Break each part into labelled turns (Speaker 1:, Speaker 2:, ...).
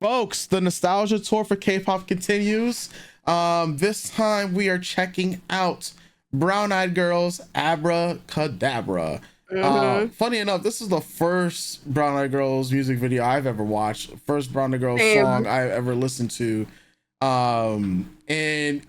Speaker 1: Folks, the nostalgia tour for K-pop continues. This time we are checking out Brown Eyed Girls Abracadabra. Funny enough, this is the first Brown Eyed Girls music video I've ever watched, first Brown Eyed Girls song I've ever listened to. And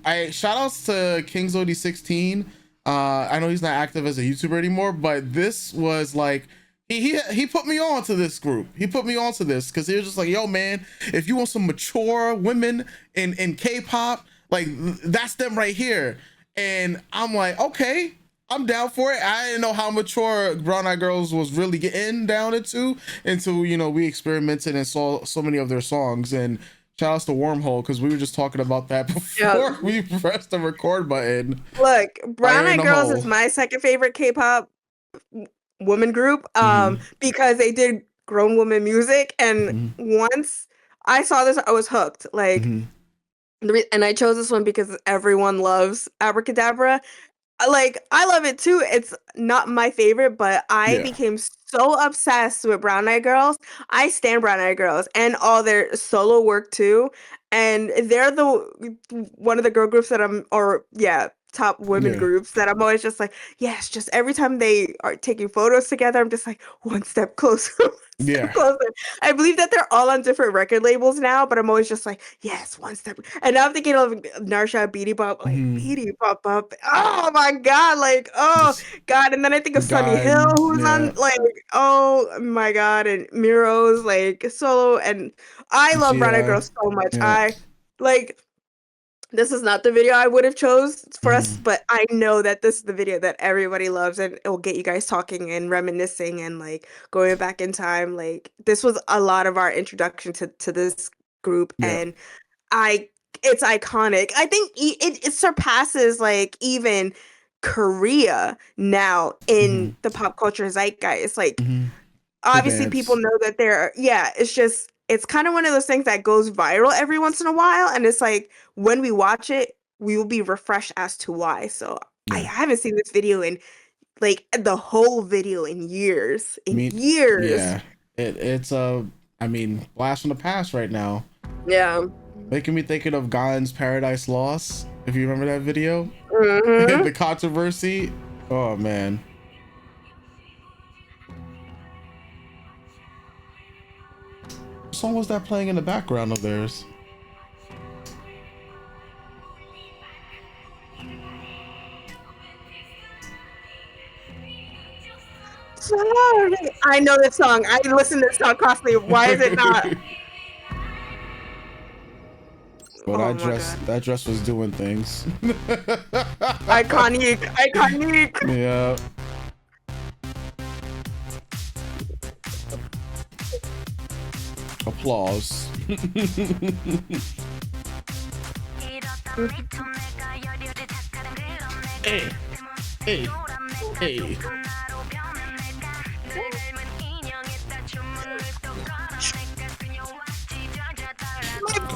Speaker 1: I shout outs to KingsOD16. I know he's not active as a YouTuber anymore, but this was like he put me on to this group. He put me on to this because he was just like, yo man, if you want some mature women in K-pop, like that's them right here. And I'm like, okay, I'm down for it. I didn't know how mature Brown Eyed Girls was really getting down into until, you know, we experimented and saw so many of their songs. And shout outs to Wormhole, because we were just talking about that before we pressed the record button.
Speaker 2: Look, Brown Eyed Girls is my second favorite K-pop woman group because they did grown woman music, and once I saw this I was hooked. Like and I chose this one because everyone loves Abracadabra. Like, I love it too. It's not my favorite, but I became so obsessed with Brown Eyed Girls. I stand Brown Eyed Girls and all their solo work too. And they're the one of the girl groups that top women groups that I'm always just like, yes, just every time they are taking photos together, I'm just like one step closer. Closer. I believe that they're all on different record labels now, but I'm always just like, yes, one step. And now I'm thinking of Narsha Beatty Bop, like Beatty Bop Bop. Oh my god, like god. And then I think of Sunny Hill, who's on like, oh my god, and Miro's like solo, and I love Brown Eyed Girls so much. I like. This is not the video I would have chose for us, but I know that this is the video that everybody loves, and it will get you guys talking and reminiscing and like going back in time. Like this was a lot of our introduction to this group, and it's iconic. I think it surpasses like even Korea now in the pop culture zeitgeist. Like obviously people know that it's kind of one of those things that goes viral every once in a while, and it's like when we watch it, we will be refreshed as to why. So I haven't seen this video in like the whole video in years. Yeah,
Speaker 1: it's I mean, blast from the past right now.
Speaker 2: Yeah,
Speaker 1: making me thinking of Ghan's Paradise Lost. If you remember that video, the controversy. Oh man. What song was that playing in the background of theirs?
Speaker 2: I know this song. I listen to this song constantly. Why is it not?
Speaker 1: Well, that dress was doing things.
Speaker 2: Iconic.
Speaker 1: Yeah. Applause. Hey.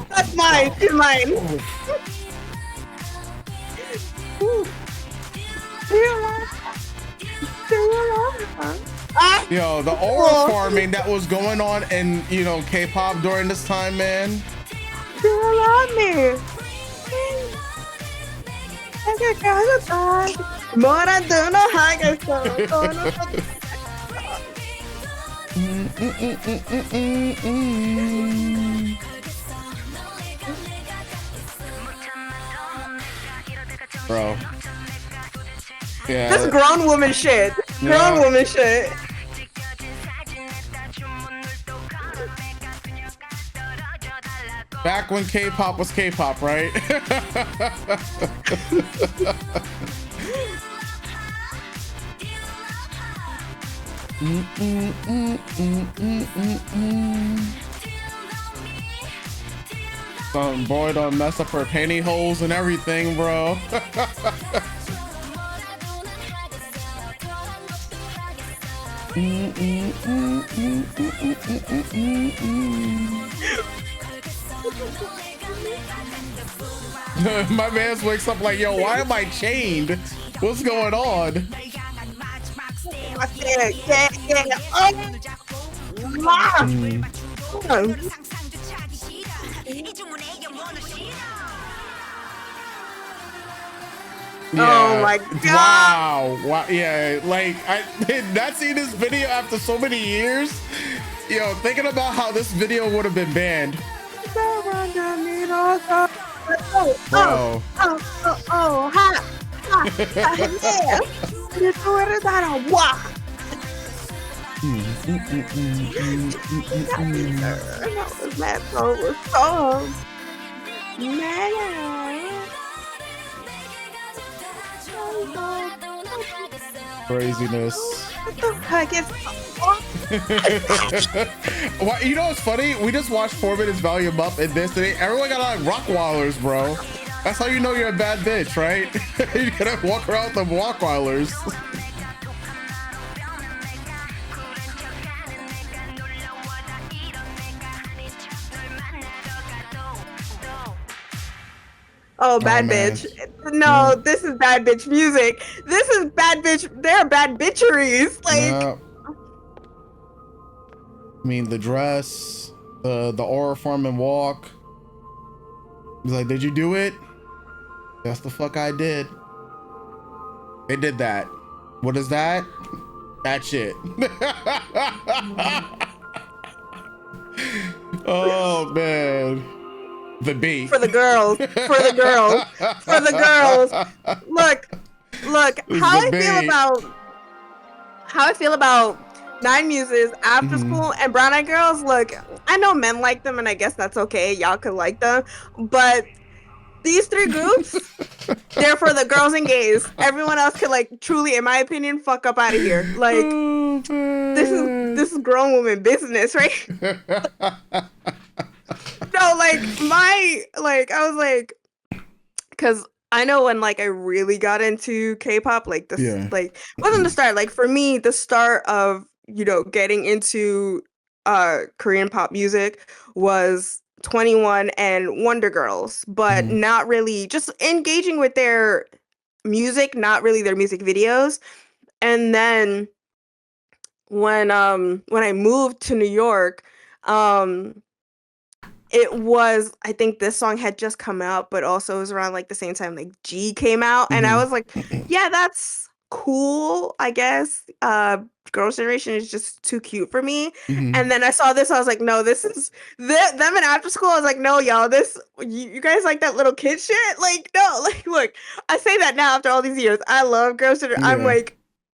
Speaker 2: That's mine. It's mine.
Speaker 1: Yo, the aura farming that was going on in, you know, K-pop during this time, man. Bro. Yeah.
Speaker 2: That's grown woman shit. Grown woman shit.
Speaker 1: Back when K-pop was K-pop, right? Some boy done mess up her pantyhose and everything, bro. My man wakes up like, yo, why am I chained? What's going on?
Speaker 2: Oh my god!
Speaker 1: Wow! Yeah, like I did not see this video after so many years. Yo, thinking about how this video would have been banned. Bro. Craziness.
Speaker 2: What the heck is
Speaker 1: well, you know what's funny? We just watched 4 minutes volume up and this today. Everyone got like Rockwilders, bro. That's how you know you're a bad bitch, right? You gotta walk around with them Rockwilders.
Speaker 2: Oh, bad bitch. No, this is bad bitch music. This is bad bitch. They're bad bitcheries. Like,
Speaker 1: I mean, the dress, the aura form and walk. He's like, did you do it? That's the fuck I did. They did that. What is that? That shit. Oh man. The beat.
Speaker 2: For the girls. For the girls. For the girls. Look, how I feel about 9 Muses, After School, and Brown Eyed Girls. Look, I know men like them, and I guess that's okay. Y'all could like them, but these 3 groups, they're for the girls and gays. Everyone else could, like, truly, in my opinion, fuck up out of here. Like, this is grown woman business, right? No, like, I was like, because I know when, like, I really got into K-pop, like, this, like, wasn't the start. Like, for me, the start of, you know, getting into Korean pop music was 21 and Wonder Girls, but not really just engaging with their music, not really their music videos. And then when I moved to New York, it was, I think this song had just come out, but also it was around like the same time like G came out, and I was like, yeah, that's cool, I guess. Girls' Generation is just too cute for me. And then I saw this, I was like, no, this is them in After School. I was like, no, y'all, this you guys like that little kid shit? Like, no, like, look, I say that now after all these years. I love Girls' Generation. I'm like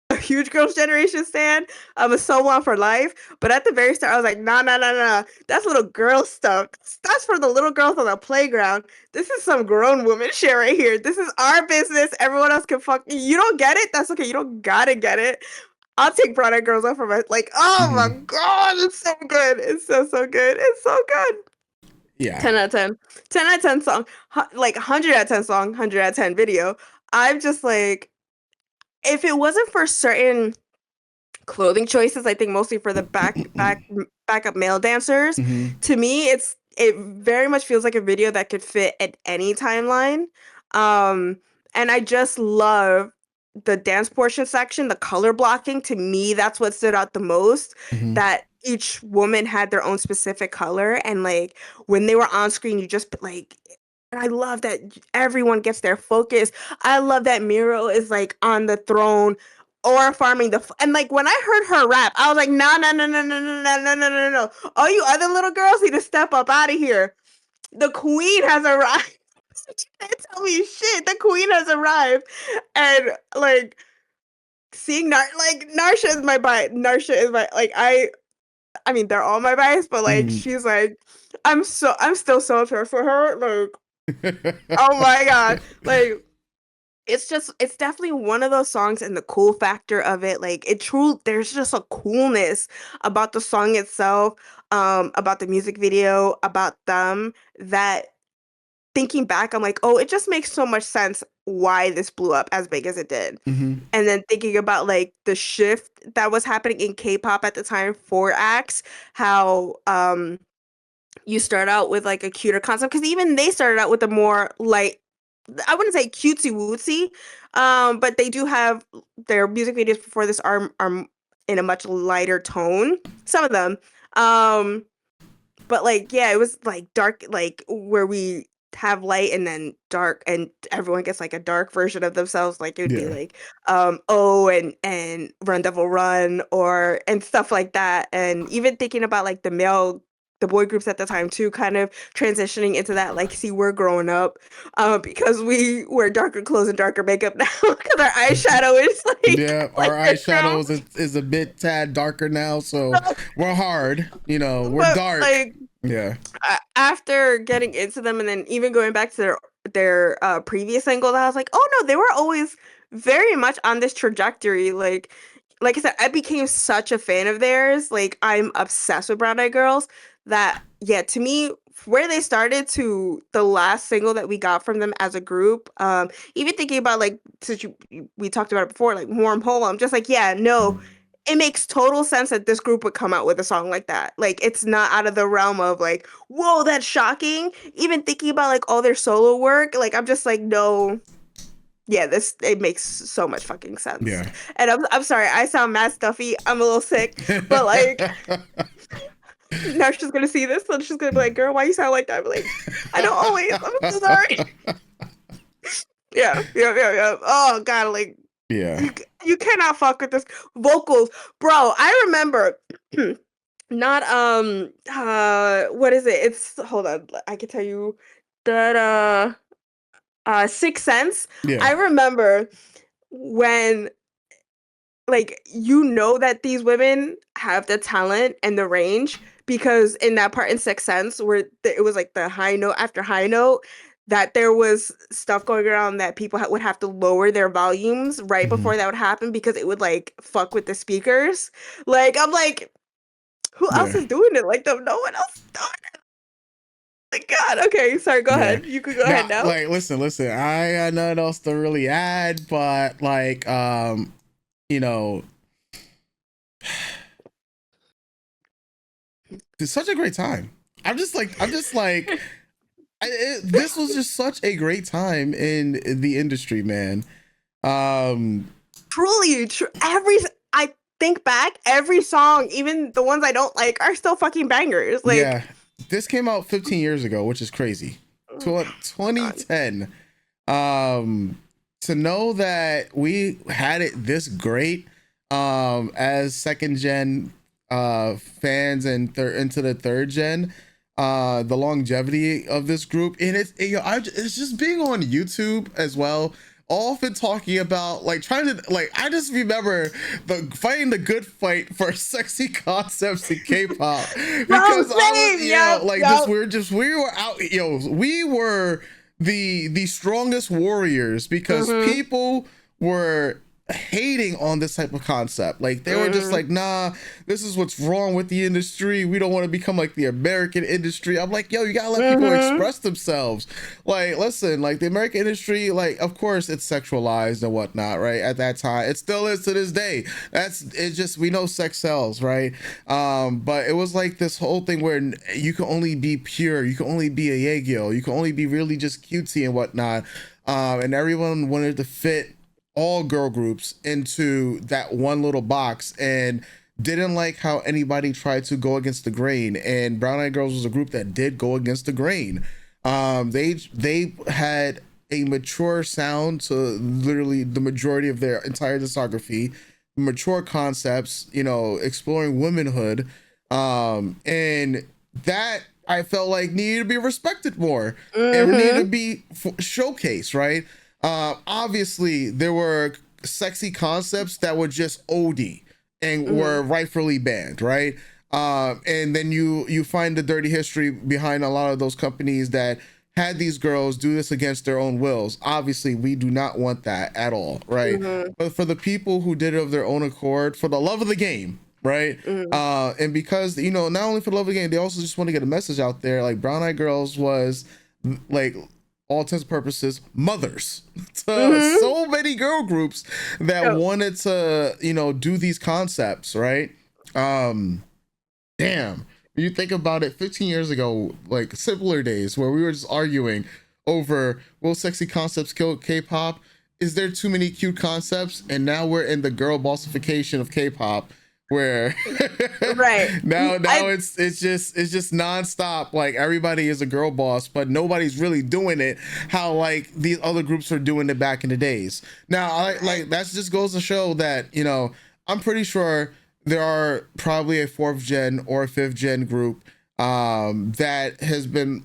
Speaker 2: a huge Girls' Generation stan. I'm a So One for life. But at the very start, I was like, nah. That's little girl stuff. That's for the little girls on the playground. This is some grown woman shit right here. This is our business. Everyone else can fuck. You don't get it? That's okay. You don't gotta get it. I'll take Brown Eyed Girls off for my, like, oh my god, it's so good. It's so good. It's so good.
Speaker 1: Yeah.
Speaker 2: 10 out of 10. 10 out of 10 song. Like 100 out of 10 song, 100 out of 10 video. I'm just like, if it wasn't for certain clothing choices, I think mostly for the backup male dancers, to me it very much feels like a video that could fit at any timeline. And I just love the dance portion section, the color blocking. To me, that's what stood out the most, that each woman had their own specific color, and like when they were on screen, you just like, and I love that everyone gets their focus. I love that Miro is like on the throne or farming and like when I heard her rap, I was like, no. All you other little girls need to step up out of here. The queen has arrived. They tell me shit. The queen has arrived. And like seeing Narsha is my bias. Narsha is my like I mean they're all my bias, but like she's like I'm still so upset for her. Like oh my god. Like it's definitely one of those songs, and the cool factor of it, like there's just a coolness about the song itself, about the music video, about them, that thinking back, I'm like, oh, it just makes so much sense why this blew up as big as it did. And then thinking about like the shift that was happening in K-pop at the time for acts, how you start out with like a cuter concept, because even they started out with a more like, I wouldn't say cutesy wootsy, but they do have their music videos before this are in a much lighter tone. Some of them, but like, yeah, it was like dark, like where we have light and then dark, and everyone gets like a dark version of themselves. Like it would be like Oh and Run Devil Run or and stuff like that. And even thinking about like the boy groups at the time too, kind of transitioning into that, like, see, we're growing up because we wear darker clothes and darker makeup now because our eyeshadow is
Speaker 1: yeah, our
Speaker 2: like this now.
Speaker 1: eyeshadow is a bit tad darker now, so we're hard, you know, we're
Speaker 2: But
Speaker 1: dark.
Speaker 2: like
Speaker 1: Yeah.
Speaker 2: After getting into them and then even going back to their previous singles, I was like, oh no, they were always very much on this trajectory. Like I said, I became such a fan of theirs. Like I'm obsessed with Brown Eyed Girls. That yeah, to me, where they started to the last single that we got from them as a group, even thinking about like since we talked about it before, like Warm Hole, I'm just like, yeah, no, it makes total sense that this group would come out with a song like that. Like it's not out of the realm of like, whoa, that's shocking. Even thinking about like all their solo work, like I'm just like, no, yeah, this it makes so much fucking sense.
Speaker 1: Yeah.
Speaker 2: And I'm sorry, I sound mad stuffy. I'm a little sick, but like now she's gonna see this and she's gonna be like, girl, why you sound like that? I'm like, I don't always. I'm so sorry. Yeah. Oh god, like
Speaker 1: Yeah.
Speaker 2: you cannot fuck with this vocals, bro. I remember not what is it? It's hold on, I can tell you that Sixth Sense.
Speaker 1: Yeah.
Speaker 2: I remember when like you know that these women have the talent and the range because in that part in Sixth Sense where it was like the high note after high note that there was stuff going around that people would have to lower their volumes right before that would happen because it would like fuck with the speakers. Like I'm like, who else
Speaker 1: Yeah.
Speaker 2: is doing it like them? No one else is doing it. Like God. Okay, sorry. Go ahead. You could go ahead now.
Speaker 1: Like, listen. I got nothing else to really add, but like, you know, it's such a great time. This was just such a great time in the industry, man.
Speaker 2: Truly, I think back, every song, even the ones I don't like, are still fucking bangers. Like,
Speaker 1: yeah, this came out 15 years ago, which is crazy. 2010. To know that we had it this great, as second gen fans and into the third gen, the longevity of this group, and it's just being on YouTube as well, often talking about like trying to like I just remember fighting the good fight for sexy concepts in K-pop because we were out, we were the strongest warriors because people were hating on this type of concept. Like they were just like, nah, this is what's wrong with the industry. We don't want to become like the American industry. I'm like, yo, you gotta let people express themselves. Like, listen, like the American industry, like, of course it's sexualized and whatnot, right? At that time, it still is to this day. It's just, we know sex sells, right? But it was like this whole thing where you can only be pure, you can only be a Yagyo, you can only be really just cutesy and whatnot. And everyone wanted to fit all girl groups into that one little box and didn't like how anybody tried to go against the grain. And Brown Eyed Girls was a group that did go against the grain. They had a mature sound to literally the majority of their entire discography, mature concepts, exploring womanhood, and that I felt like needed to be respected more and needed to be showcased, right? Obviously there were sexy concepts that were just OD and were rightfully banned, right? And then you find the dirty history behind a lot of those companies that had these girls do this against their own wills. Obviously, we do not want that at all, right? But for the people who did it of their own accord, for the love of the game, right? And because, not only for the love of the game, they also just want to get a message out there. Like Brown Eyed Girls was like, all intents and purposes, mothers to so many girl groups that wanted to, do these concepts, right? Damn, when you think about it, 15 years ago, like simpler days where we were just arguing over, will sexy concepts kill K-pop? Is there too many cute concepts? And now we're in the girl bossification of K-pop where
Speaker 2: right
Speaker 1: now it's just nonstop. Like everybody is a girl boss, but nobody's really doing it how like these other groups are doing it back in the days. Now, like that just goes to show that, you know, I'm pretty sure there are probably a 4th gen or a 5th gen group that has been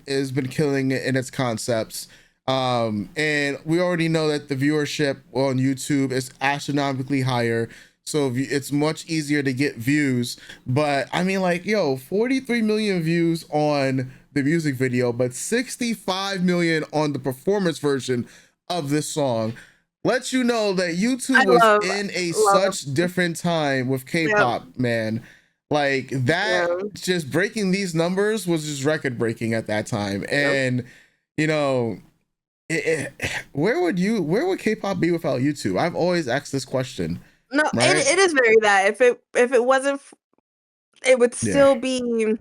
Speaker 1: killing it in its concepts. And we already know that the viewership on YouTube is astronomically higher, so it's much easier to get views. But I mean, like, yo, 43 million views on the music video, but 65 million on the performance version of this song lets you know that YouTube was in a such different time with K-pop, man. Like that, just breaking these numbers was just record breaking at that time. And you know, where would K-pop be without YouTube? I've always asked this question.
Speaker 2: No, right? it is very that. If it wasn't, it would still be.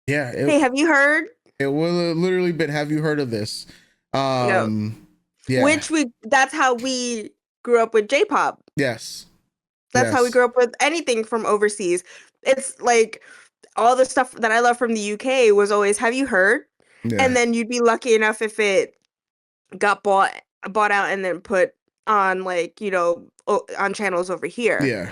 Speaker 1: Yeah.
Speaker 2: Hey, have you heard?
Speaker 1: It would have literally been, have you heard of this? Yeah.
Speaker 2: Which that's how we grew up with J-pop.
Speaker 1: Yes.
Speaker 2: That's how we grew up with anything from overseas. It's like all the stuff that I love from the UK was always, have you heard? Yeah. And then you'd be lucky enough if it got bought out and then put on, like, you know, on channels over here.
Speaker 1: Yeah.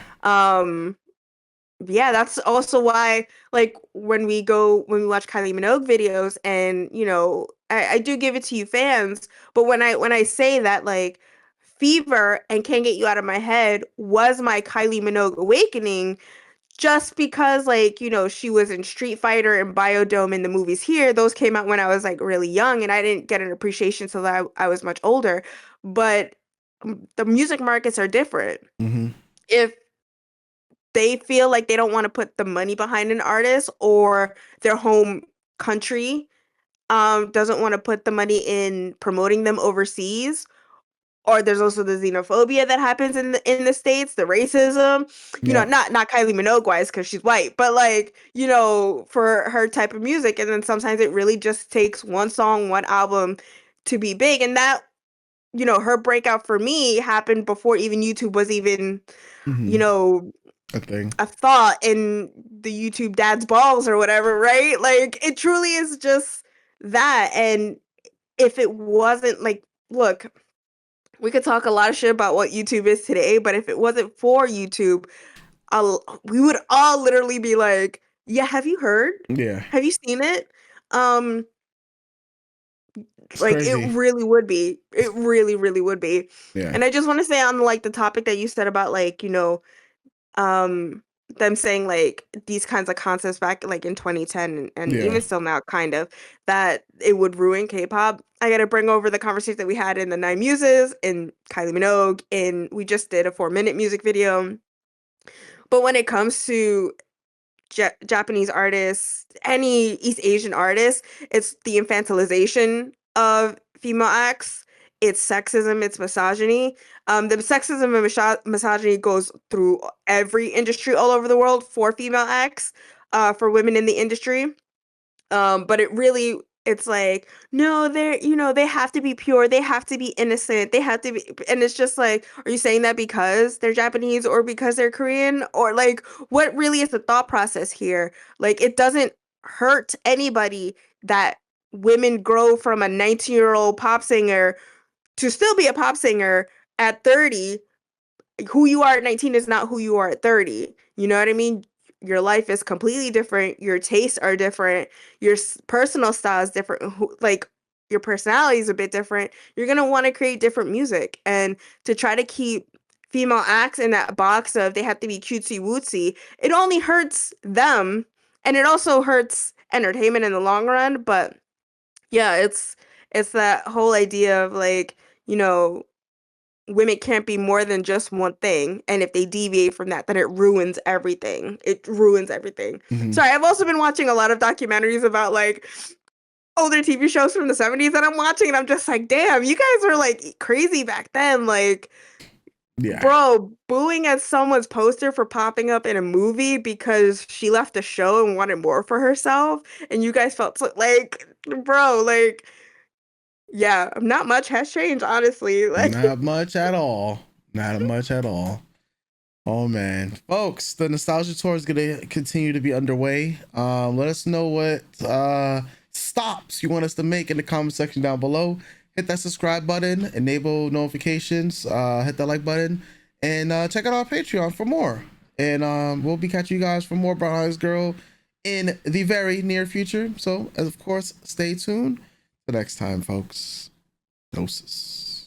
Speaker 2: Yeah, that's also why, like, when we watch Kylie Minogue videos, and, you know, I do give it to you fans, but when I say that, like, Fever and Can't Get You Out of My Head was my Kylie Minogue awakening, just because, like, you know, she was in Street Fighter and Biodome in the movies here. Those came out when I was, like, really young, and I didn't get an appreciation till I was much older. But the music markets are different.
Speaker 1: Mm-hmm.
Speaker 2: If they feel like they don't want to put the money behind an artist, or their home country doesn't want to put the money in promoting them overseas, or there's also the xenophobia that happens in the States, the racism, you know, not Kylie Minogue wise, because she's white, but, like, you know, for her type of music. And then sometimes it really just takes one song, one album to be big. And that, you know, her breakout for me happened before even YouTube was even, you know, a thought in the YouTube dad's balls or whatever, right? Like, it truly is just that. And if it wasn't, like, look, we could talk a lot of shit about what YouTube is today, but if it wasn't for YouTube, we would all literally be like, yeah, have you heard?
Speaker 1: Yeah.
Speaker 2: Have you seen it? Like,
Speaker 1: crazy.
Speaker 2: It really would be. It really, really would be.
Speaker 1: Yeah.
Speaker 2: And I just want to say, on, like, the topic that you said about, like, you know, them saying, like, these kinds of concepts back, like, in 2010 and even still now, kind of, that it would ruin K-pop. I gotta bring over the conversation that we had in the Nine Muses, in Kylie Minogue, and we just did a 4-minute music video. But when it comes to Japanese artists, any East Asian artists, it's the infantilization of female acts. It's sexism, it's misogyny. The sexism and misogyny goes through every industry all over the world for female acts, for women in the industry. But it's like, no, they're, you know, they have to be pure, they have to be innocent, they have to be, and it's just like, are you saying that because they're Japanese or because they're Korean? Or, like, what really is the thought process here? Like, it doesn't hurt anybody that women grow from a 19-year-old pop singer to still be a pop singer at 30. Who you are at 19 is not who you are at 30. You know what I mean? Your life is completely different. Your tastes are different. Your personal style is different. Like, your personality is a bit different. You're going to want to create different music. And to try to keep female acts in that box of they have to be cutesy wootsy, it only hurts them. And it also hurts entertainment in the long run. But yeah, it's that whole idea of, like, you know, women can't be more than just one thing, and if they deviate from that, then it ruins everything. It ruins everything. Sorry, I've also been watching a lot of documentaries about, like, older TV shows from the 70s that I'm watching, and I'm just like, damn, you guys were, like, crazy back then. Like, bro, booing at someone's poster for popping up in a movie because she left the show and wanted more for herself, and you guys felt so, like, bro, like, yeah, not much has changed, honestly. Like,
Speaker 1: not much at all. Not much at all. Oh man, folks, the nostalgia tour is gonna continue to be underway. Let us know what stops you want us to make in the comment section down below. Hit that subscribe button, enable notifications, hit that like button, and check out our Patreon for more. And we'll be catching you guys for more Brown Eyes Girl in the very near future. So, of course, stay tuned. Till next time, folks. Doses.